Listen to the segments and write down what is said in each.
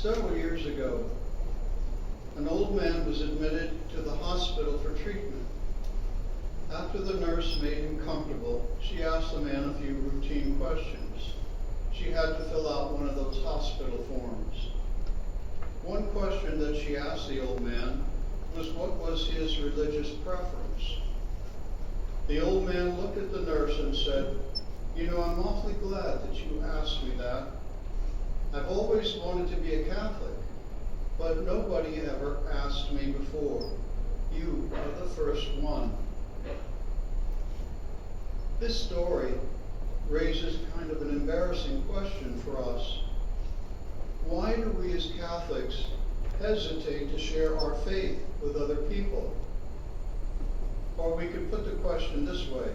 Several years ago, an old man was admitted to the hospital for treatment. After the nurse made him comfortable, she asked the man a few routine questions. She had to fill out one of those hospital forms. One question that she asked the old man was what was his religious preference. The old man looked at the nurse and said, "You know, I'm awfully glad that you asked me that. I've always wanted to be a Catholic, but nobody ever asked me before. You are the first one." This story raises kind of an embarrassing question for us. Why do we as Catholics hesitate to share our faith with other people? Or we could put the question this way.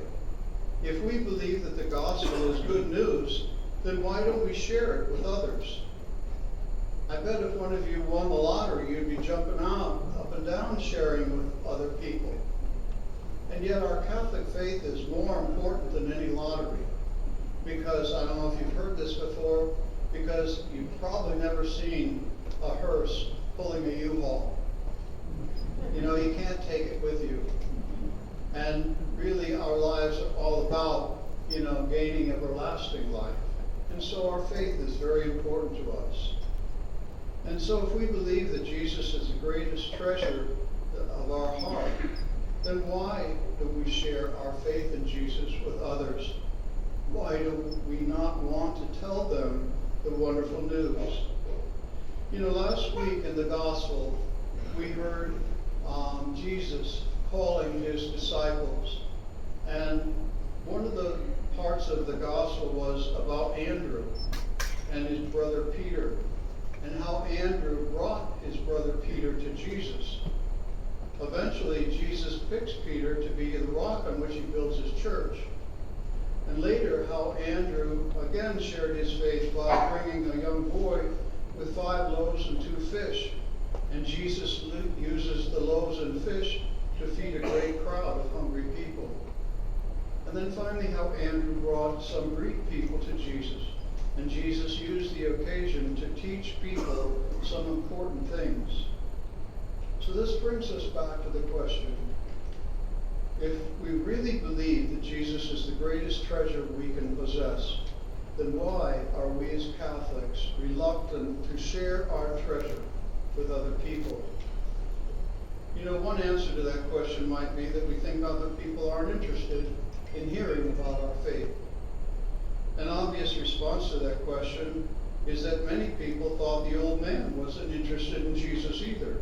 If we believe that the gospel is good news, then why don't we share it with others? I bet if one of you won the lottery, you'd be jumping out, up and down, sharing with other people. And yet our Catholic faith is more important than any lottery. Because, I don't know if you've heard this before, because you've probably never seen a hearse pulling a U-Haul. You know, you can't take it with you. And really our lives are all about, gaining everlasting life. And so our faith is very important to us. And so if we believe that Jesus is the greatest treasure of our heart, then why do we share our faith in Jesus with others? Why do we not want to tell them the wonderful news? Last week in the gospel, we heard Jesus calling his disciples. And one of the parts of the gospel was about Andrew and his brother Peter, and how Andrew brought his brother Peter to Jesus. Eventually, Jesus picks Peter to be the rock on which he builds his church. And later, how Andrew again shared his faith by bringing a young boy with 5 loaves and 2 fish. And Jesus uses the loaves and fish to feed a great crowd of hungry people. And then finally, how Andrew brought some Greek people to Jesus. And Jesus used the occasion to teach people some important things. So this brings us back to the question, if we really believe that Jesus is the greatest treasure we can possess, then why are we as Catholics reluctant to share our treasure with other people? One answer to that question might be that we think other people aren't interested in hearing about our faith. An obvious response to that question is that many people thought the old man wasn't interested in Jesus either.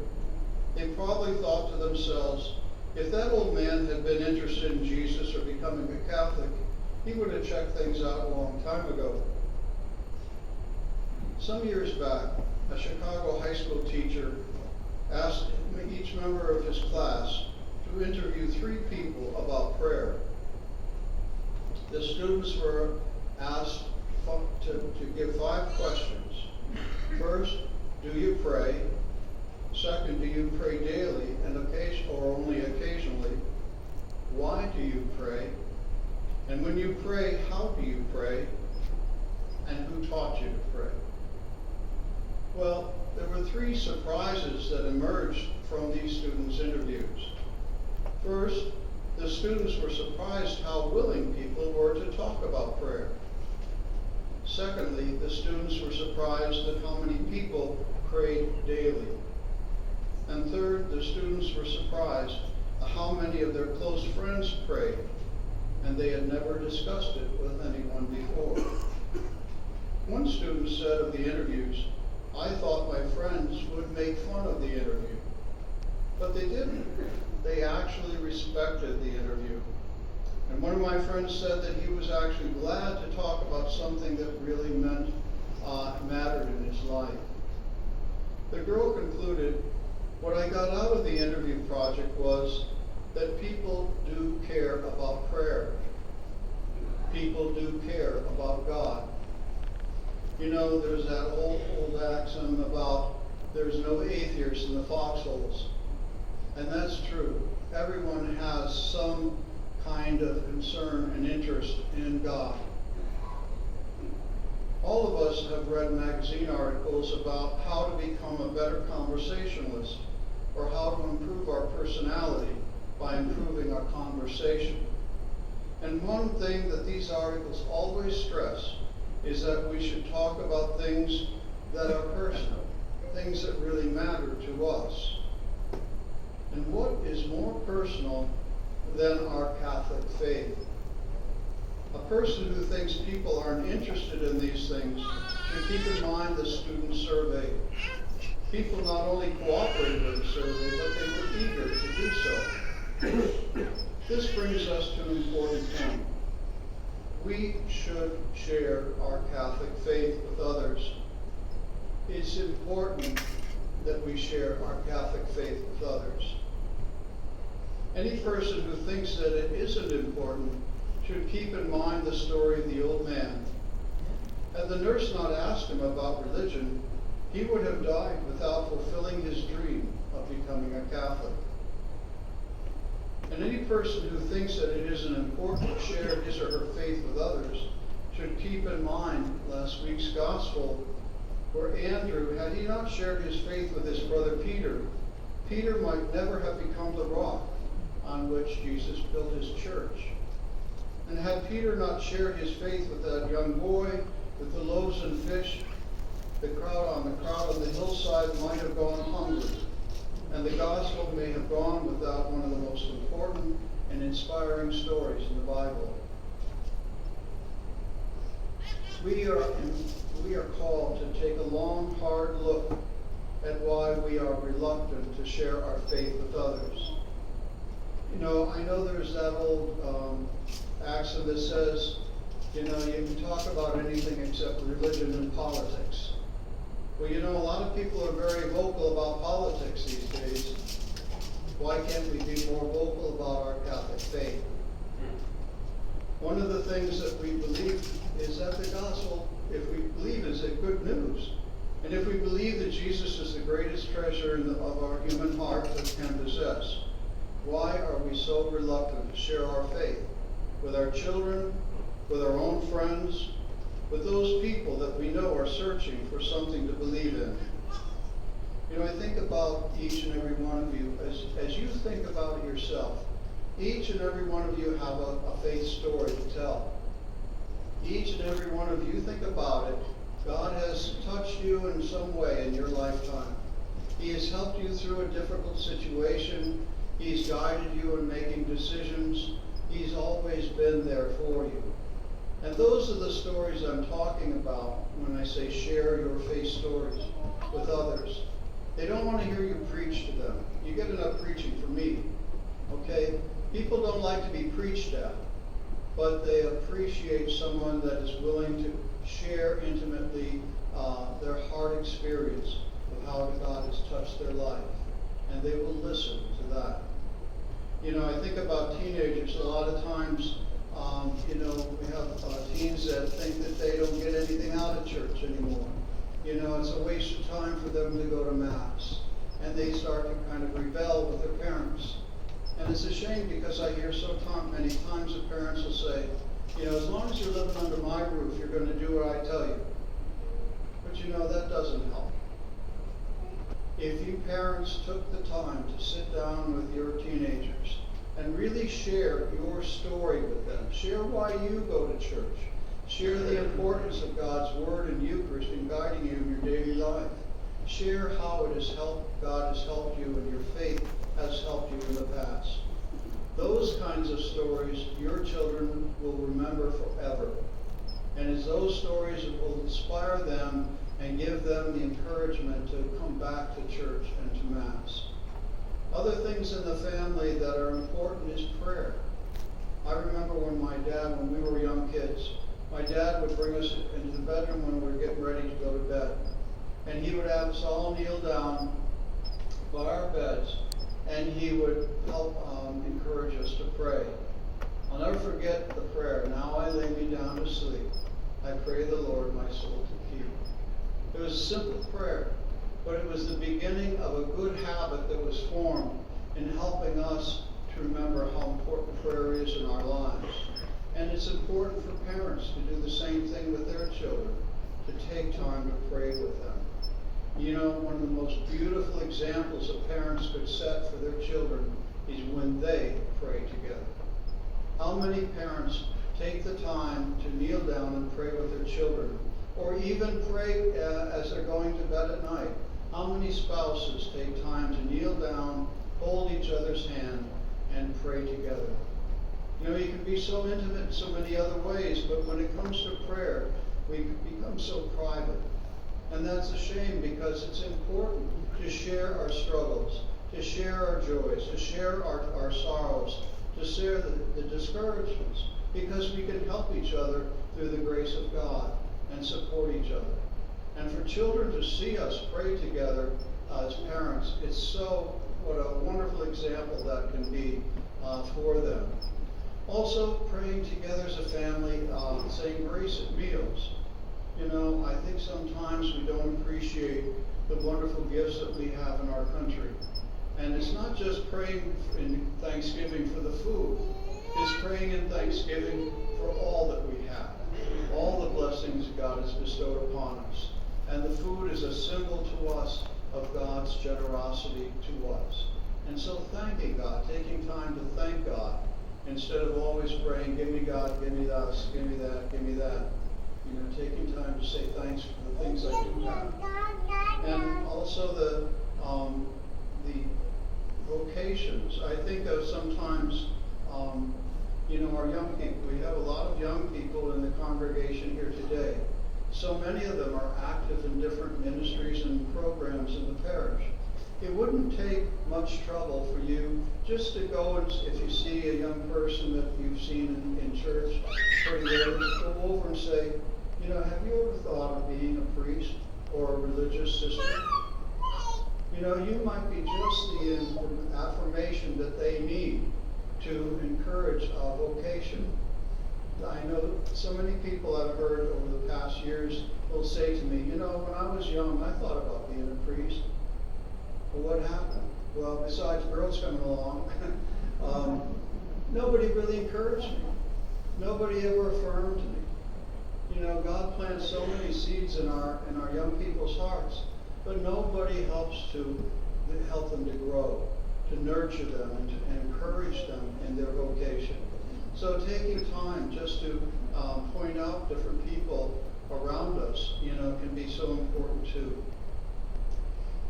They probably thought to themselves, if that old man had been interested in Jesus or becoming a Catholic, he would have checked things out a long time ago. Some years back, a Chicago high school teacher asked each member of his class to interview 3 people about prayer. The students were asked to give 5 questions. First, do you pray? Second, do you pray daily and or only occasionally? Why do you pray? And when you pray, how do you pray? And who taught you to pray? Well, there were 3 surprises that emerged from these students' interviews. First, the students were surprised how willing people were to talk about prayer. Secondly, the students were surprised at how many people prayed daily. And third, the students were surprised at how many of their close friends prayed, and they had never discussed it with anyone before. One student said of the interviews, "I thought my friends would make fun of the interview." But they didn't. They actually respected the interview. And one of my friends said that he was actually glad to talk about something that really mattered in his life. The girl concluded, what I got out of the interview project was that people do care about prayer. People do care about God. There's that old axiom about there's no atheists in the foxholes. And that's true. Everyone has some kind of concern and interest in God. All of us have read magazine articles about how to become a better conversationalist, or how to improve our personality by improving our conversation. And one thing that these articles always stress is that we should talk about things that are personal, things that really matter to us. And what is more personal than our Catholic faith? A person who thinks people aren't interested in these things should keep in mind the student survey. People not only cooperated with the survey, but they were eager to do so. This brings us to an important point. We should share our Catholic faith with others. It's important that we share our Catholic faith with others. Any person who thinks that it isn't important should keep in mind the story of the old man. Had the nurse not asked him about religion, he would have died without fulfilling his dream of becoming a Catholic. And any person who thinks that it isn't important to share his or her faith with others should keep in mind last week's gospel, where Andrew, had he not shared his faith with his brother Peter, Peter might never have become the rock on which Jesus built his church. And had Peter not shared his faith with that young boy, with the loaves and fish, the crowd on the hillside might have gone hungry, and the gospel may have gone without one of the most important and inspiring stories in the Bible. We are called to take a long, hard look at why we are reluctant to share our faith with others. You know, I know there's that old axiom that says, you know, you can talk about anything except religion and politics. Well, you know, a lot of people are very vocal about politics these days. Why can't we be more vocal about our Catholic faith? One of the things that we believe is that the gospel, if we believe, is it good news. And if we believe that Jesus is the greatest treasure of our human heart that can possess, why are we so reluctant to share our faith with our children, with our own friends, with those people that we know are searching for something to believe in? You know, I think about each and every one of you, as you think about it yourself, each and every one of you have a faith story to tell. Each and every one of you, think about it. God has touched you in some way in your lifetime. He has helped you through a difficult situation. He's guided you in making decisions. He's always been there for you. And those are the stories I'm talking about when I say share your faith stories with others. They don't want to hear you preach to them. You get enough preaching from me, okay? People don't like to be preached at, but they appreciate someone that is willing to share intimately their heart experience of how God has touched their life. And they will listen to that. You know, I think about teenagers. A lot of times, you know, we have teens that think that they don't get anything out of church anymore. You know, it's a waste of time for them to go to Mass. And they start to kind of rebel with their parents. And it's a shame, because I hear many times the parents will say, you know, as long as you're living under my roof, you're going to do what I tell you. But you know, that doesn't help. If you parents took the time to sit down with your teenagers and really share your story with them, share why you go to church, share the importance of God's Word and Eucharist in guiding you in your daily life, share how God has helped you and your faith has helped you in the past. Those kinds of stories your children will remember forever. And it's those stories that will inspire them and give them the encouragement to come back to church and to Mass. Other things in the family that are important is prayer. I remember when we were young kids, my dad would bring us into the bedroom when we were getting ready to go to bed. And he would have us all kneel down by our beds, and he would help encourage us to pray. I'll never forget the prayer, "Now I lay me down to sleep. I pray the Lord my soul to keep." It was a simple prayer, but it was the beginning of a good habit that was formed in helping us to remember how important prayer is in our lives. And it's important for parents to do the same thing with their children, to take time to pray with them. You know, one of the most beautiful examples that parents could set for their children is when they pray together. How many parents take the time to kneel down and pray with their children, or even pray as they're going to bed at night? How many spouses take time to kneel down, hold each other's hand, and pray together? You know, you can be so intimate in so many other ways, but when it comes to prayer, we become so private. And that's a shame, because it's important to share our struggles, to share our joys, to share our sorrows, to share the discouragements, because we can help each other through the grace of God and support each other. And for children to see us pray together as parents, it's so, what a wonderful example that can be for them. Also, praying together as a family, saying grace at meals. You know, I think sometimes we don't appreciate the wonderful gifts that we have in our country. And it's not just praying in Thanksgiving for the food. It's praying in Thanksgiving for all that we have, all the blessings God has bestowed upon us. And the food is a symbol to us of God's generosity to us. And so thanking God, taking time to thank God, instead of always praying, give me God, give me this, give me that, give me that. You know, taking time to say thanks for the things I do have. And also the vocations. I think of sometimes, you know, our young people. We have a lot of young people in the congregation here today. So many of them are active in different ministries and programs in the parish. It wouldn't take much trouble for you just to go and, if you see a young person that you've seen in church pretty early, go over and say, you know, have you ever thought of being a priest or a religious sister? You know, you might be just the affirmation that they need to encourage a vocation. I know so many people I've heard over the past years will say to me, you know, when I was young, I thought about being a priest. Well, what happened? Well, besides girls coming along, nobody really encouraged me. Nobody ever affirmed me. You know, God plants so many seeds in our young people's hearts, but nobody helps to help them to grow, to nurture them, and to encourage them in their vocation. So taking time just to point out different people around us, you know, can be so important too.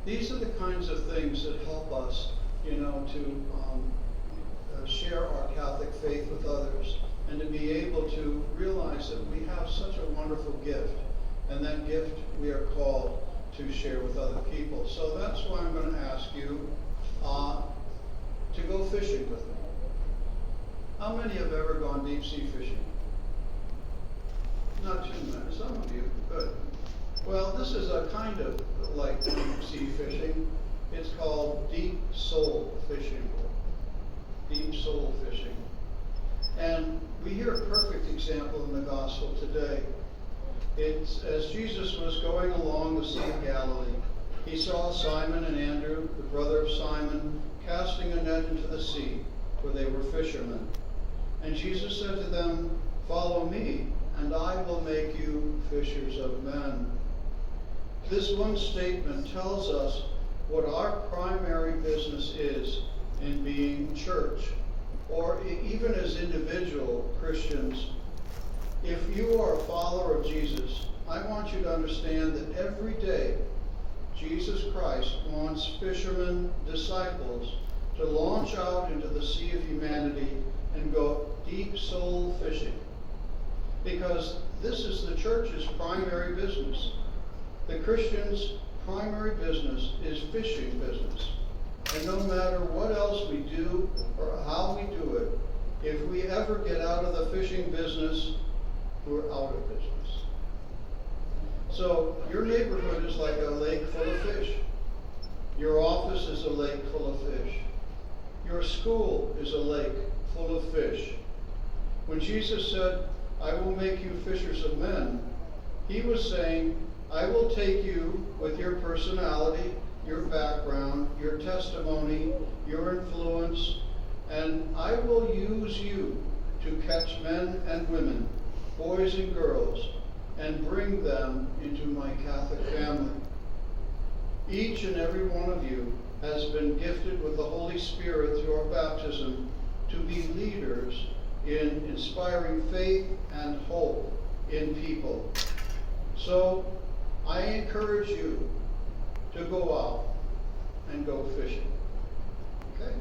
These are the kinds of things that help us, you know, to share our Catholic faith with others, and to be able to realize that we have such a wonderful gift, and that gift we are called to share with other people. So that's why I'm going to ask you to go fishing with me. How many have ever gone deep sea fishing? Not too many. Some of you. Good. Well, this is a kind of like deep sea fishing. It's called deep soul fishing. Deep soul fishing. And we hear a perfect example in the gospel today. It's as Jesus was going along the Sea of Galilee, he saw Simon and Andrew, the brother of Simon, casting a net into the sea, for they were fishermen. And Jesus said to them, "Follow me, and I will make you fishers of men." This one statement tells us what our primary business is in being church, or even as individual Christians. If you are a follower of Jesus, I want you to understand that every day Jesus Christ wants fishermen, disciples, to launch out into the sea of humanity and go deep soul fishing. Because this is the church's primary business. The Christian's primary business is fishing business. And no matter what else we do or how we do it, if we ever get out of the fishing business, we're out of business. So your neighborhood is like a lake full of fish. Your office is a lake full of fish. Your school is a lake full of fish. When Jesus said, "I will make you fishers of men," he was saying, I will take you with your personality, your background, your testimony, your influence, and I will use you to catch men and women, boys and girls, and bring them into my Catholic family. Each and every one of you has been gifted with the Holy Spirit through our baptism to be leaders in inspiring faith and hope in people. So I encourage you to go out and go fishing. Okay?